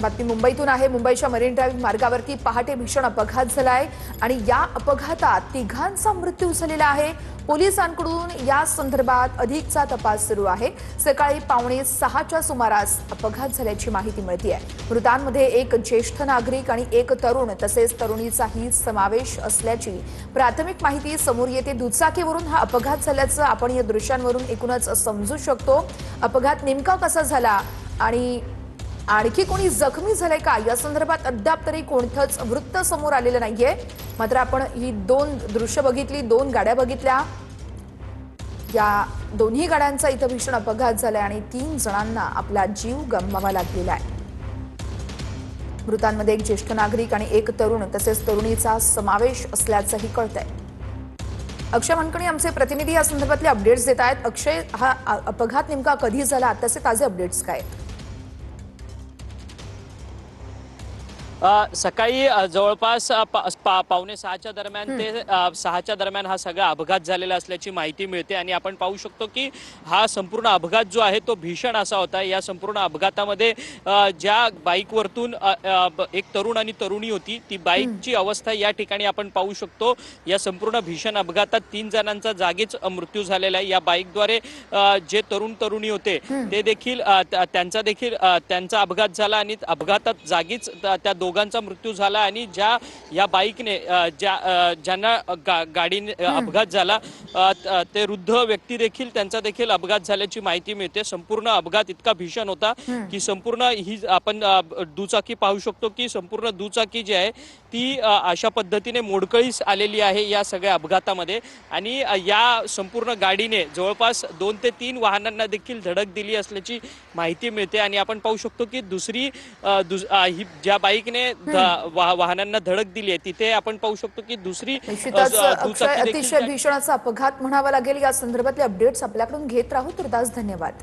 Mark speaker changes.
Speaker 1: बातमी मुंबईतून आहे। मुंबईच्या मरीन ड्राईव्ह मार्गावरती पहाटे भीषण अपघात झालाय आणि या अपघातात तिघांचा मृत्यू झालेला आहे। पोलिसांकडून या संदर्भात अधिकचा तपास सुरू आहे। सकाळी 5:45च्या सुमारास अपघात झाल्याची माहिती मिळते आहे। मृतांमध्ये एक ज्येष्ठ नागरिक आणि एक तरुण तसेच तरुणीचाही समावेश असल्याची प्राथमिक माहिती समोर येते। दुचाकीवरून हा अपघात झाल्याचं आपण या दृश्यांवरून एकूणच समजू शकतो। अपघात नेमका कसा झाला आणि आणखी कोणी जखमी झाले का या संदर्भात अद्याप तरी कोणतंच वृत्त समोर आलेलं नाहीये। मात्र आपण ही दोन दृश्य बघितली, दोन गाड्या बघितल्या। या दोन्ही गाड्यांचा इथं भीषण अपघात झालाय आणि 3 जणांना आपला जीव गमवावा लागलेला आहे। मृतांमध्ये एक ज्येष्ठ नागरिक आणि एक तरुण तसेच तरुणीचा समावेश असल्याचंही कळतंय। अक्षय मनकणी आमचे प्रतिनिधी या संदर्भातले अपडेट्स देत आहेत। अक्षय, हा अपघात नेमका कधी झाला, आताचे ताजे अपडेट्स काय आहेत?
Speaker 2: सकाळी जवळपास 5:45च्या दरम्यान ते 6च्या दरम्यान हा सगळा अपघात झालेला असल्याची माहिती मिळते आणि आपण पाहू शकतो की हा संपूर्ण अपघात जो आहे तो भीषण असा होता। या संपूर्ण अपघातामध्ये ज्या बाईकवरतून एक तरुण आणि तरुणी होती, ती बाईकची अवस्था या ठिकाणी आपण पाहू शकतो। या संपूर्ण भीषण अपघातात 3 जणांचा जागीच मृत्यू झालेला आहे। या बाईकद्वारे जे तरुण तरुणी होते ते देखील त्यांचा अपघात झाला आणि अपघातात जागीच त्या दोघांचा मृत्यू झाला आणि या बाईकने ज्यांना गाडीने अपघात झाला ते वृद्ध व्यक्ती देखील त्यांचा देखील अपघात झाल्याची माहिती मिळते। संपूर्ण अपघात इतका भीषण होता की संपूर्ण ही आपण दुचाकी पाहू शकतो की संपूर्ण दुचाकी जी आहे ती अशा पद्धतीने मोडकळीस आलेली आहे या सगळ्या अपघातामध्ये आणि या संपूर्ण गाडीने जवळपास 2 ते 3 वाहनांना देखील धडक दिली असल्याची माहिती मिळते आणि आपण पाहू शकतो की दुसरी ज्या बाईकने वाहनांना धडक दिली आहे तिथे आपण पाहू शकतो की दुसरी दुचाकी
Speaker 1: अतिशय भीषण असा अपघात म्हणावा लागेल। या संदर्भातले अपडेट्स आपल्याकडून घेत राहू। तुर्तास धन्यवाद।